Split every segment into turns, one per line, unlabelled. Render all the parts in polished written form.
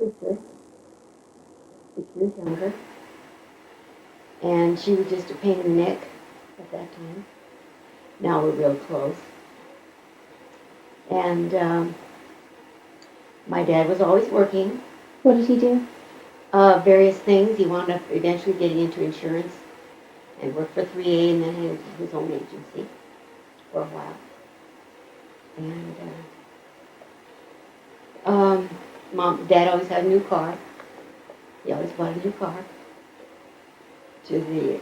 sister, 6 years younger, and she was just a pain in the neck at that time. Now we're real close. And my dad was always working.
What did he do?
Various things. He wound up eventually getting into insurance and worked for 3A and then had his own agency for a while. And Dad always had a new car. He always bought a new car. To the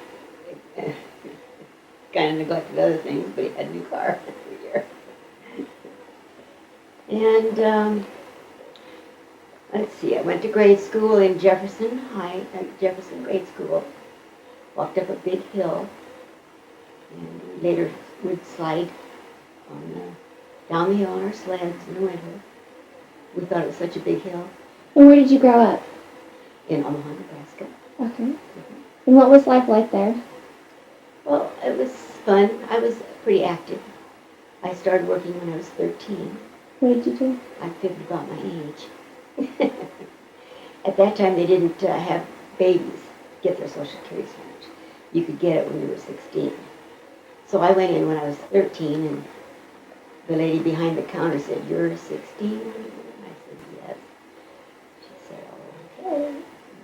kind of neglected other things, but he had a new car every year. And let's see, I went to grade school in Jefferson Grade School. Walked up a big hill, and we later would slide down the hill on our sleds in the winter. We thought it was such a big hill.
And where did you grow up?
In Omaha, Nebraska.
Okay. Mm-hmm. And what was life like there?
Well, it was fun. I was pretty active. I started working when I was 13.
What did you do?
I figured about my age. At that time, they didn't have babies get their Social Security so much. You could get it when you were 16. So I went in when I was 13, and the lady behind the counter said, "You're 16?" And I said, "Yes." She said, "Oh, okay."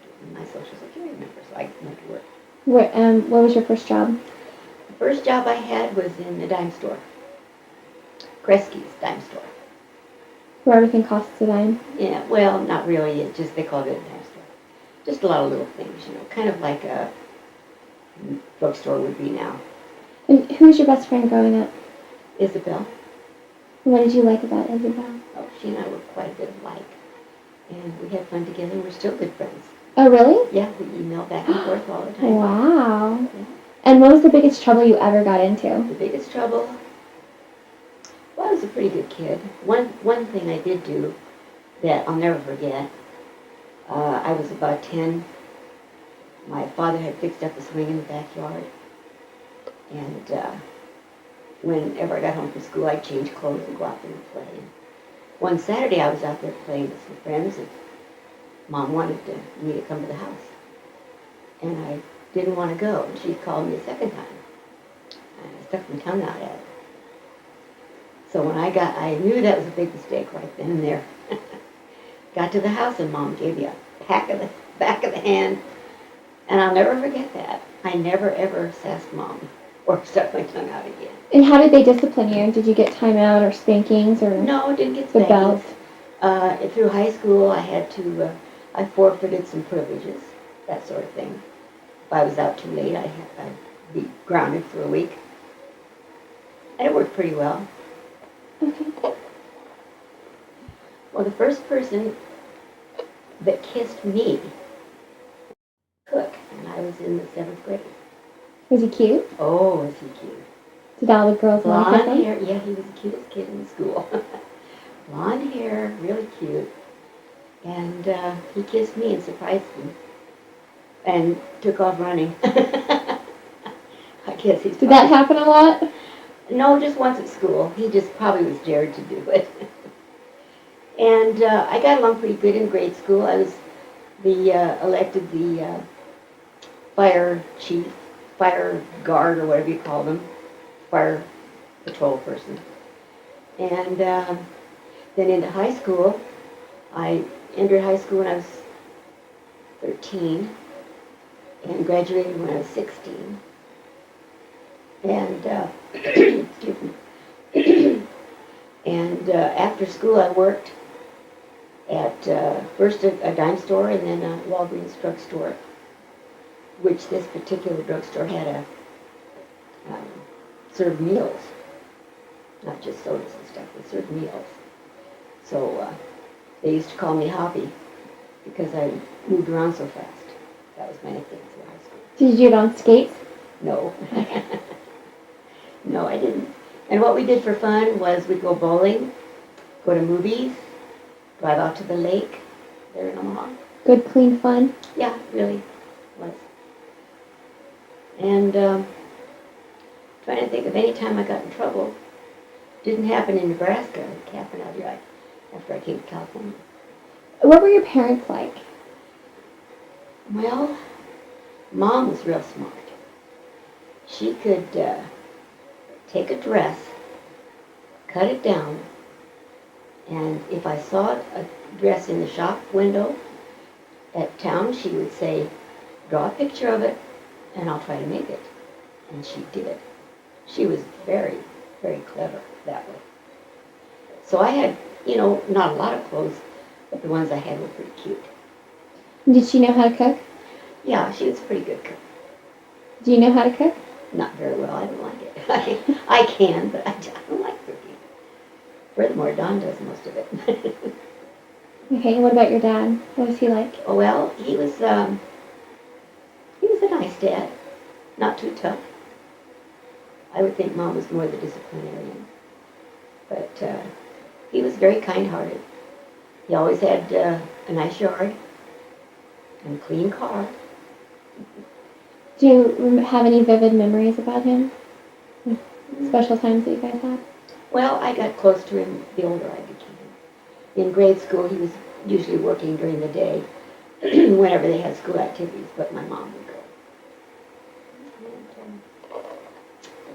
Give me my Social Security number, so I went to work.
What was your first job?
The first job I had was in the dime store. Kresge's dime store.
Where everything costs a dime?
Yeah, well, not really. It's just, they called it a dime store. Just a lot of little things, kind of like a drugstore would be now.
And who was your best friend growing up?
Isabel.
What did you like about Isabel?
Oh, she and I were quite a bit alike. And we had fun together. We're still good friends.
Oh, really?
Yeah, we email back and forth all the time.
Wow.
Yeah.
And what was the biggest trouble you ever got into?
The biggest trouble? Well, I was a pretty good kid. One thing I did do that I'll never forget, I was about 10. My father had fixed up a swing in the backyard. And whenever I got home from school, I'd change clothes and go out there and play. And one Saturday, I was out there playing with some friends, and Mom wanted me to come to the house. And I didn't want to go, and she called me a second time. And I stuck my tongue out at her. So when I knew that was a big mistake right then and there. Got to the house, and Mom gave me a pack of the back of the hand. And I'll never forget that. I never, ever sassed Mom or stuck my tongue out again.
And how did they discipline you? Did you get time out or spankings or?
No, I didn't get
the
spankings.
belt?
Through high school, I forfeited some privileges, that sort of thing. If I was out too late, I'd be grounded for a week. And it worked pretty well.
Okay.
Well, the first person that kissed me, Cook, and I was in the 7th grade.
Was he cute?
Oh, was he cute.
Did all the girls like him?
Blonde hair, yeah, he was the cutest kid in the school. Blonde hair, really cute. And he kissed me and surprised me. And took off running. I guess he's.
Did that happen a lot?
No, just once at school. He just probably was dared to do it. And I got along pretty good in grade school. I was elected the fire chief, fire guard, or whatever you call them, fire patrol person. And then into high school, I entered high school when I was 13 and graduated when I was 16. And excuse me. And after school, I worked at first a dime store and then a Walgreens drugstore, which this particular drugstore had served meals, not just sodas and stuff. They served meals. So they used to call me Hoppy because I moved around so fast. That was my nickname through high school.
Did you do it on skates?
No. No, I didn't. And what we did for fun was we'd go bowling, go to movies, drive out to the lake there in Omaha.
Good, clean fun?
Yeah, really was. And trying to think of any time I got in trouble. Didn't happen in Nebraska. It happened out here after I came to California.
What were your parents like?
Well, Mom was real smart. She could take a dress, cut it down, and if I saw a dress in the shop window at town, she would say, draw a picture of it, and I'll try to make it. And she did. She was very, very clever that way. So I had, not a lot of clothes, but the ones I had were pretty cute.
Did she know how to cook?
Yeah, she was a pretty good cook.
Do you know how to cook?
Not very well, I don't like it. I can, but I don't like cooking. Furthermore, Don does most of it.
Okay, and what about your dad? What was he like?
Oh, well, he was a nice dad, not too tough. I would think Mom was more the disciplinarian. But he was very kind-hearted. He always had a nice yard and a clean car.
Do you have any vivid memories about him? Special times that you guys had?
Well, I got close to him the older I became. In grade school, he was usually working during the day whenever they had school activities, but my mom would go. And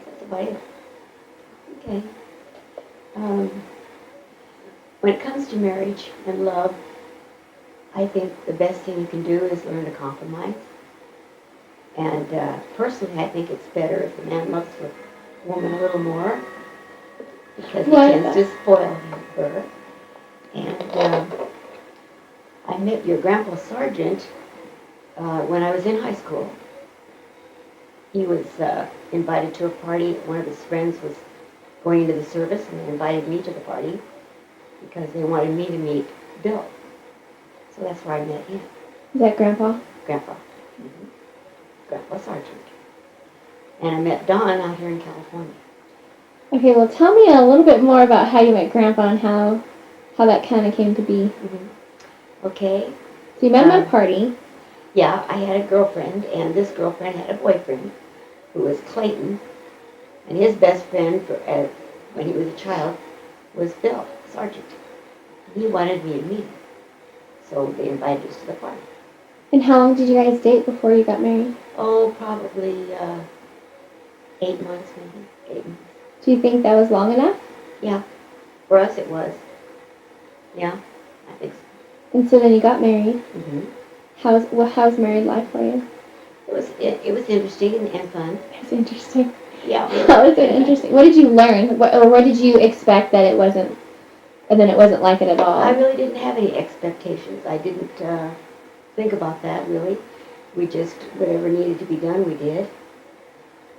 that's about it. Okay. When it comes to marriage and love, I think the best thing you can do is learn to compromise. And personally, I think it's better if the man loves the woman a little more, because he tends to spoil her. And I met your Grandpa Sargeant when I was in high school. He was invited to a party. One of his friends was going into the service, and they invited me to the party because they wanted me to meet Bill. So that's where I met him.
Is that Grandpa?
Grandpa. Mm-hmm. Grandpa Sargeant. And I met Don out here in California.
Okay, well, tell me a little bit more about how you met Grandpa and how that kind of came to be.
Mm-hmm. Okay.
So you met him at a party.
Yeah, I had a girlfriend, and this girlfriend had a boyfriend who was Clayton, and his best friend when he was a child was Bill Sargeant. He wanted me to meet him, so they invited us to the party.
And how long did you guys date before you got married?
Oh, probably 8 months, maybe 8 months.
Do you think that was long enough?
Yeah, for us it was. Yeah, I think so.
And so then you got married.
Mm-hmm.
How's married life for you?
It was interesting and fun.
It's interesting.
Yeah.
How was it interesting? What did you learn? What did you expect that it wasn't, and then it wasn't like it at all?
I really didn't have any expectations. I didn't think about that, really. We just, whatever needed to be done, we did.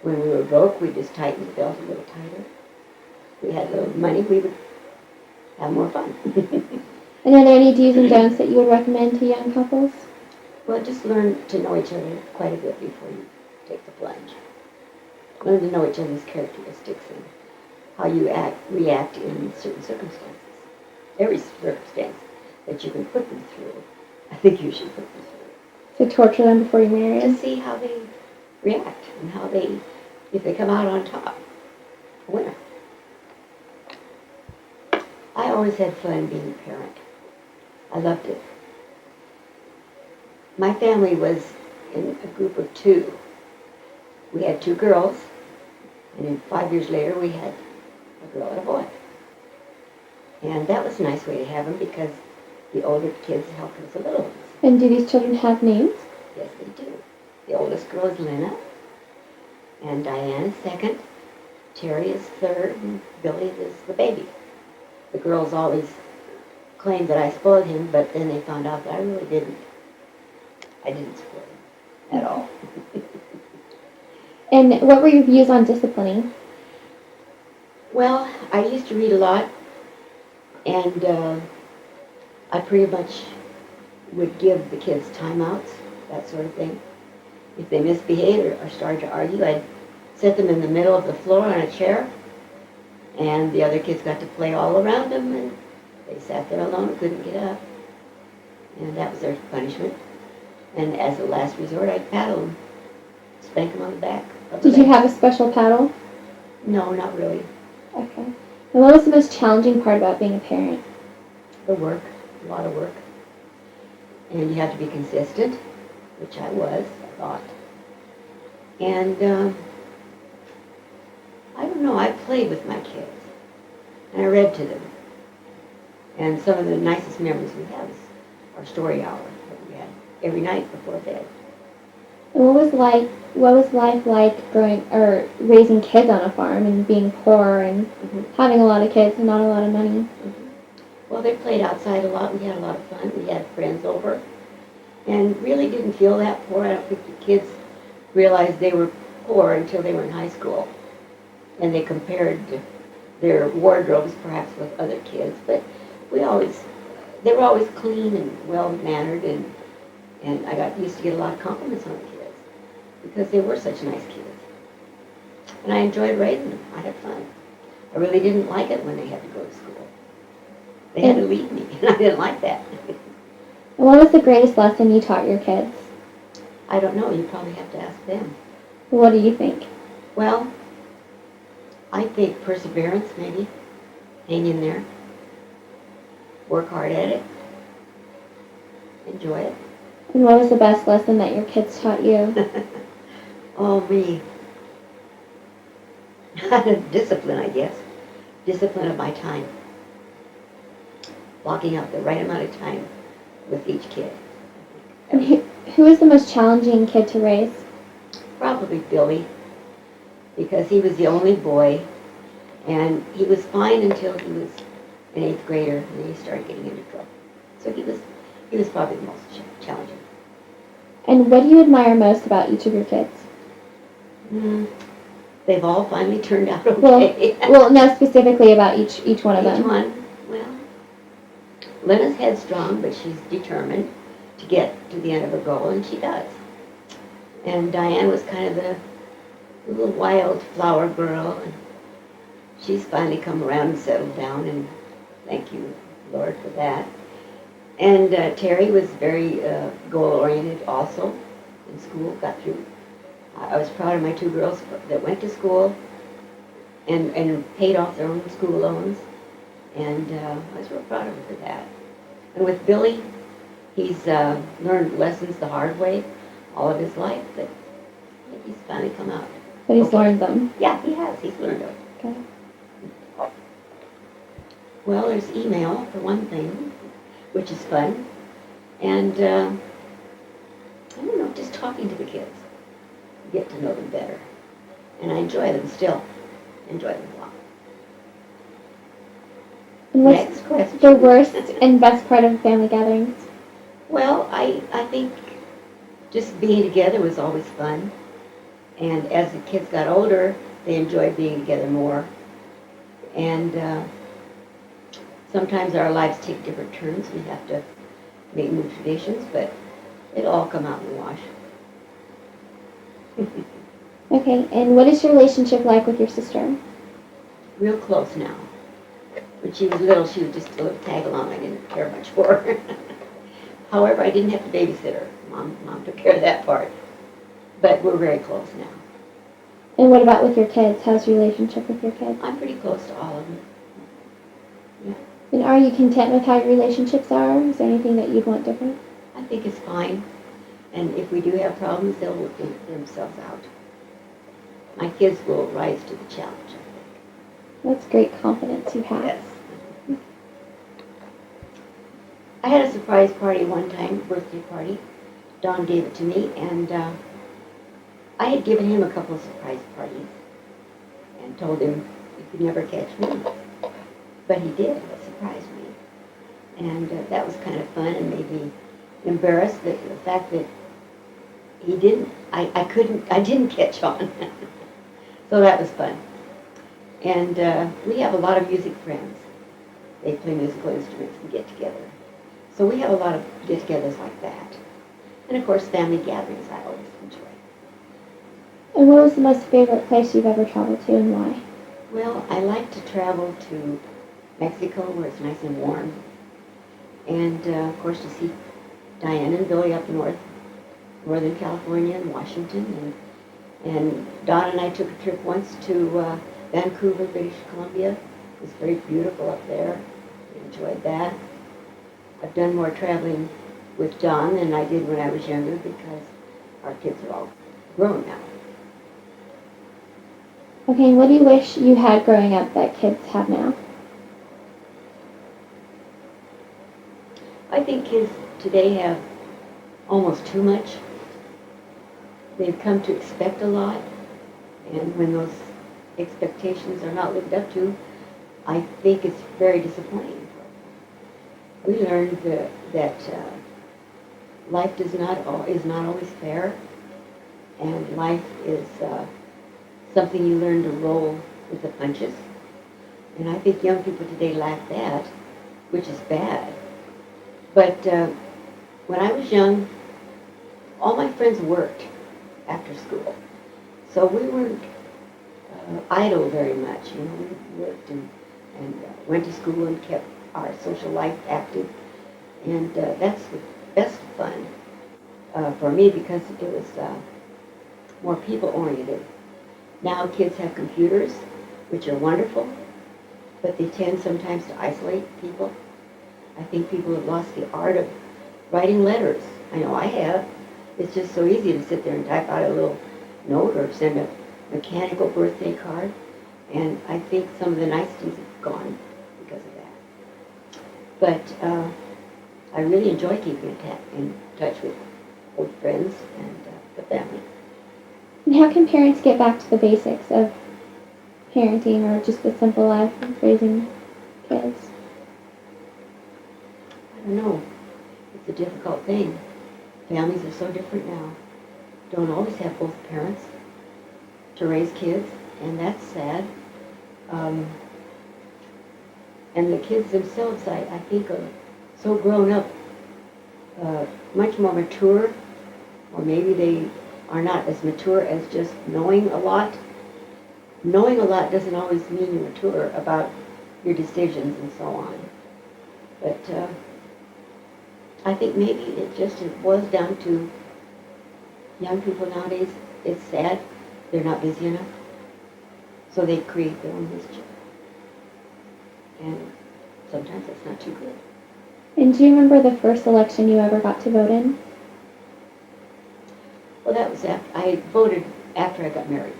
When we were broke, we just tightened the belt a little tighter. We had a little money, we would have more fun.
And are there any do's and don'ts that you would recommend to young couples?
Well, just learn to know each other quite a bit before you take the plunge. Learn to know each other's characteristics and how you react in certain circumstances. Every circumstance that you can put them through, I think you should put them through.
To torture them before you marry them?
To see how they react and if they come out on top, a winner. I always had fun being a parent. I loved it. My family was in a group of 2. We had 2 girls, and then 5 years later we had a girl and a boy. And that was a nice way to have them because the older kids helped with the little ones.
And do these children have names?
Yes, they do. The oldest girl is Lena, and Diane is 2nd, Terry is 3rd, and Billy is the baby. The girls always claimed that I spoiled him, but then they found out that I really didn't. I didn't spoil him at all.
And what were your views on disciplining?
Well, I used to read a lot, and I pretty much would give the kids timeouts, that sort of thing. If they misbehaved or started to argue, I'd set them in the middle of the floor on a chair, and the other kids got to play all around them, and they sat there alone and couldn't get up. And that was their punishment. And as a last resort, I'd paddle them, spank them on the back.
Did you have a special paddle?
No, not really.
Okay. And what was the most challenging part about being a parent?
The work, a lot of work. and you had to be consistent, which I was, I thought. And I don't know, I played with my kids, and I read to them. And some of the nicest memories we have is our story hour that we had every night before bed.
And what was life like growing or raising kids on a farm and being poor and having a lot of kids and not a lot of money?
Well, they played outside a lot. We had a lot of fun. We had friends over, and really didn't feel that poor. I don't think the kids realized they were poor until they were in high school, and they compared their wardrobes perhaps with other kids. But they were always clean and well mannered, and I used to get a lot of compliments on the kids because they were such nice kids, and I enjoyed raising them. I had fun. I really didn't like it when they had to go to school. They had to leave me, and I didn't like that.
And what was the greatest lesson you taught your kids?
I don't know. You probably have to ask them.
What do you think?
Well, I think perseverance, maybe. Hang in there. Work hard at it. Enjoy it.
And what was the best lesson that your kids taught you?
Oh, me. Discipline, I guess. Discipline of my time. Blocking out the right amount of time with each kid.
And who was the most challenging kid to raise?
Probably Billy, because he was the only boy, and he was fine until he was an 8th grader, and then he started getting into trouble. So he was probably the most challenging.
And what do you admire most about each of your kids?
They've all finally turned out okay.
Well, no, specifically about each one of them.
Each one, well, Lena's headstrong, but she's determined to get to the end of her goal, and she does. And Diane was kind of the little wild flower girl, and she's finally come around and settled down, and thank you, Lord, for that. And Terry was very goal-oriented also in school, got through. I was proud of my 2 girls that went to school and paid off their own school loans, and I was real proud of her for that. And with Billy, he's learned lessons the hard way all of his life, but he's finally come out.
But he's learned them.
Yeah, he has. He's learned them.
Okay.
Well, there's email, for one thing, which is fun. And, I don't know, just talking to the kids. Get to know them better. And I enjoy them still. Enjoy them a lot.
And
Next question.
The worst and best part of family gatherings?
Well, I think just being together was always fun. And as the kids got older, they enjoyed being together more. And sometimes our lives take different turns. We have to make new traditions, but it'll all come out in the wash.
Okay, and what is your relationship like with your sister?
Real close now. When she was little, she was just a little tag along. I didn't care much for her. However, I didn't have to babysit her. Mom took care of that part. But we're very close now.
And what about with your kids? How's your relationship with your kids?
I'm pretty close to all of them. Yeah.
And are you content with how your relationships are? Is there anything that you'd want different?
I think it's fine. And if we do have problems, they'll work themselves out. My kids will rise to the challenge, I think.
That's great confidence you have.
Yes. I had a surprise party one time, birthday party. Don gave it to me, and I had given him a couple of surprise parties and told him you could never catch me. But he did. It surprised me. And that was kind of fun and made me embarrassed that the fact that he didn't, I didn't catch on. So that was fun. And we have a lot of music friends. They play musical instruments and get together. So we have a lot of get-togethers like that. And of course, family gatherings I always enjoy.
And what was the most favorite place you've ever traveled to and why?
Well, I like to travel to Mexico where it's nice and warm. And of course to see Diane and Billy up north, Northern California and Washington. And Don and I took a trip once to Vancouver, British Columbia. It was very beautiful up there. We enjoyed that. I've done more traveling with John than I did when I was younger because our kids are all grown now.
Okay, what do you wish you had growing up that kids have now?
I think kids today have almost too much. They've come to expect a lot, and when those expectations are not lived up to, I think it's very disappointing. We learned that life is not always fair, and life is something you learn to roll with the punches. And I think young people today lack that, which is bad. But when I was young, all my friends worked after school, so we weren't idle very much. You know, we worked and went to school and kept our social life active, and that's the best fun for me because it was more people-oriented. Now kids have computers, which are wonderful, but they tend sometimes to isolate people. I think people have lost the art of writing letters. I know I have. It's just so easy to sit there and type out a little note or send a mechanical birthday card, and I think some of the niceties have gone because of that. But I really enjoy keeping in touch with old friends and the family.
And how can parents get back to the basics of parenting or just the simple life of raising kids?
I don't know. It's a difficult thing. Families are so different now. Don't always have both parents to raise kids, and that's sad. And the kids themselves, I think, are so grown up, much more mature, or maybe they are not as mature as just knowing a lot. Knowing a lot doesn't always mean you're mature about your decisions and so on. But I think maybe it just boils down to young people nowadays. It's sad they're not busy enough, so they create their own mischief. And sometimes that's not too good.
And do you remember the first election you ever got to vote in?
Well, that was I voted after I got married,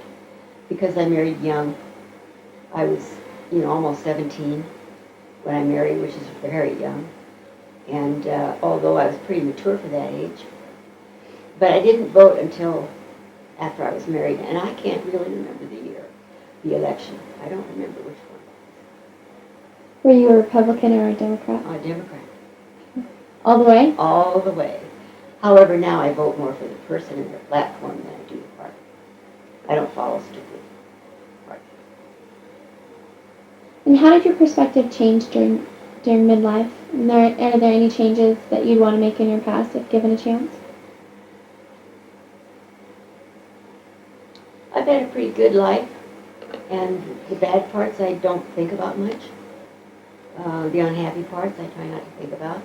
because I married young. I was, almost 17 when I married, which is very young. And although I was pretty mature for that age, but I didn't vote until after I was married, and I can't really remember the year, the election. I don't remember which one.
Were you a Republican or a Democrat?
A Democrat.
All the way?
All the way. However, now I vote more for the person and the platform than I do the party. I don't follow strictly the party.
And how did your perspective change during midlife? And are there any changes that you'd want to make in your past if given a chance?
I've had a pretty good life, and the bad parts I don't think about much. The unhappy parts I try not to think about.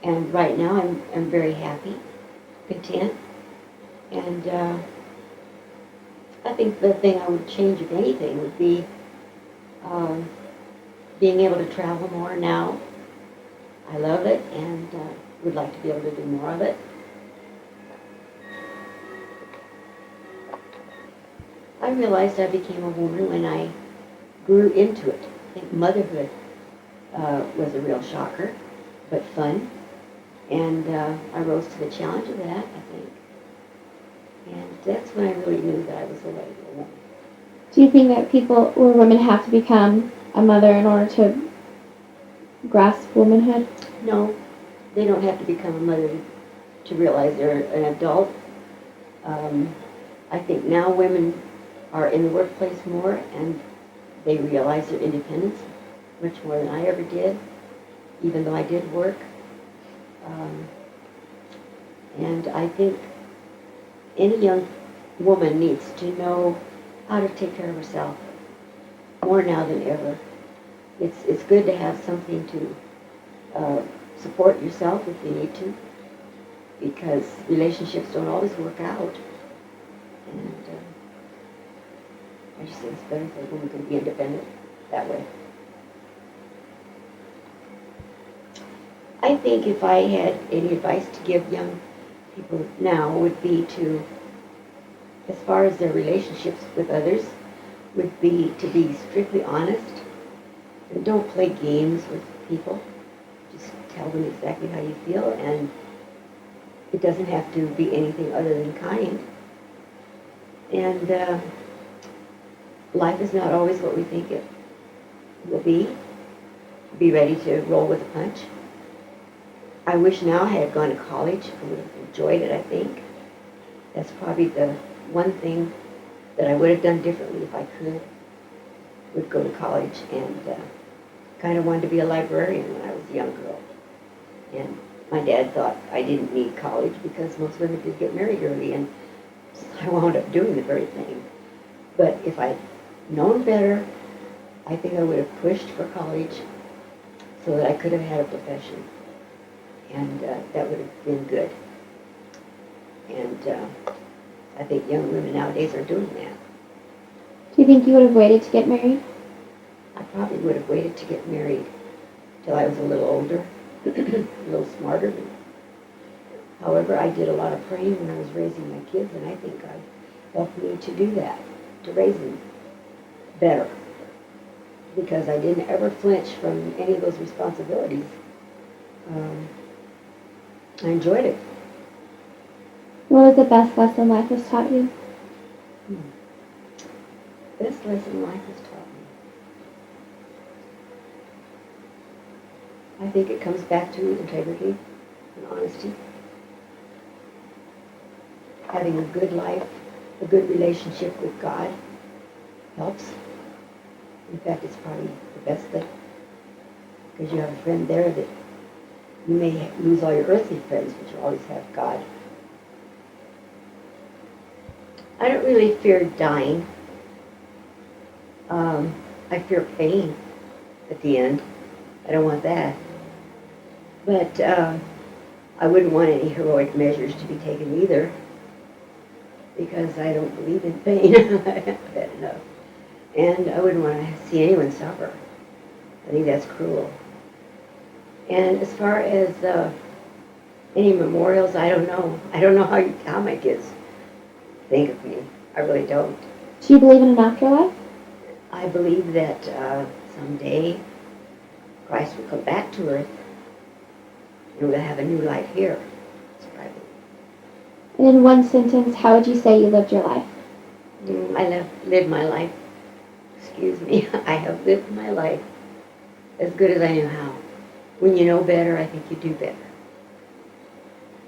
And right now I'm very happy, content, and I think the thing I would change, if anything, would be being able to travel more now. I love it and would like to be able to do more of it. I realized I became a woman when I grew into it. I think motherhood was a real shocker, but fun. And I rose to the challenge of that, I think. And that's when I really knew that I was a lady, a woman.
Do you think that people or women have to become a mother in order to grasp womanhood?
No, they don't have to become a mother to realize they're an adult. I think now women are in the workplace more, and they realize their independence much more than I ever did, even though I did work. And I think any young woman needs to know how to take care of herself more now than ever. It's good to have something to support yourself if you need to, because relationships don't always work out. And I just think it's better if a woman can be independent that way. I think if I had any advice to give young people now would be to, as far as their relationships with others, would be to be strictly honest and don't play games with people. Just tell them exactly how you feel, and it doesn't have to be anything other than kind. And life is not always what we think it will be. Be ready to roll with the punch. I wish now I had gone to college. I would have enjoyed it, I think. That's probably the one thing that I would have done differently if I could. Would go to college, and kind of wanted to be a librarian when I was a young girl. And my dad thought I didn't need college because most women did get married early, and I wound up doing the very thing. But if I'd known better, I think I would have pushed for college so that I could have had a profession. And that would have been good. And I think young women nowadays are doing that.
Do you think you would have waited to get married?
I probably would have waited to get married till I was a little older, a little smarter. However, I did a lot of praying when I was raising my kids, and I think God helped me to do that, to raise them better, because I didn't ever flinch from any of those responsibilities. I enjoyed it.
What was the best lesson life has taught you?
Best lesson life has taught me. I think it comes back to integrity and honesty. Having a good life, a good relationship with God helps. In fact, it's probably the best thing, because you have a friend there that you may lose all your earthly friends, but you always have God. I don't really fear dying. I fear pain at the end. I don't want that. But I wouldn't want any heroic measures to be taken either, because I don't believe in pain. I've had enough. And I wouldn't want to see anyone suffer. I think that's cruel. And as far as any memorials, I don't know. I don't know how my kids think of me. I really don't.
Do you believe in an afterlife?
I believe that someday Christ will come back to earth and we'll have a new life here. That's what I believe.
And in one sentence, how would you say you lived your life?
I lived my life. Excuse me. I have lived my life as good as I knew how. When you know better, I think you do better.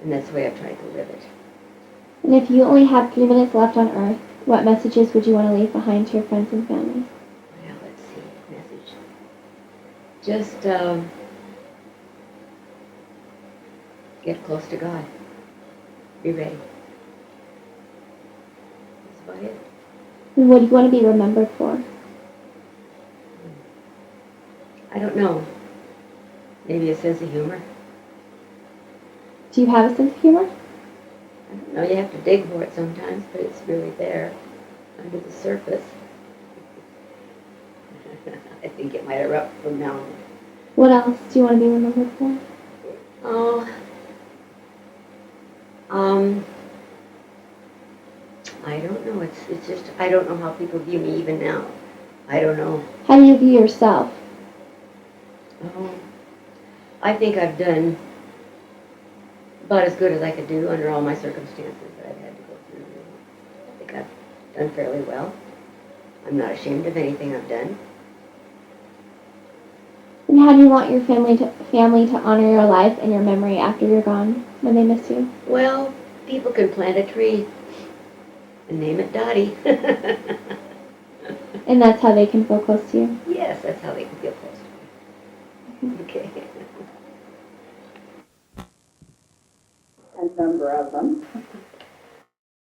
And that's the way I've tried to live it.
And if you only had 3 minutes left on Earth, what messages would you want to leave behind to your friends and family?
Well, let's see. Message. Just get close to God. Be ready. That's about it.
And what do you want to be remembered for?
I don't know. Maybe a sense of humor.
Do you have a sense of humor?
I don't know. You have to dig for it sometimes, but it's really there under the surface. I think it might erupt from now on.
What else do you want to be remembered for?
Oh, I don't know. It's just, I don't know how people view me even now. I don't know.
How do you view yourself?
Oh, I think I've done about as good as I could do under all my circumstances that I've had to go through. I think I've done fairly well. I'm not ashamed of anything I've done.
And how do you want your family to honor your life and your memory after you're gone, when they miss you?
Well, people can plant a tree and name it Dottie.
And that's how they can feel close to you?
Yes, that's how they can feel close to me. Okay.
A number of them.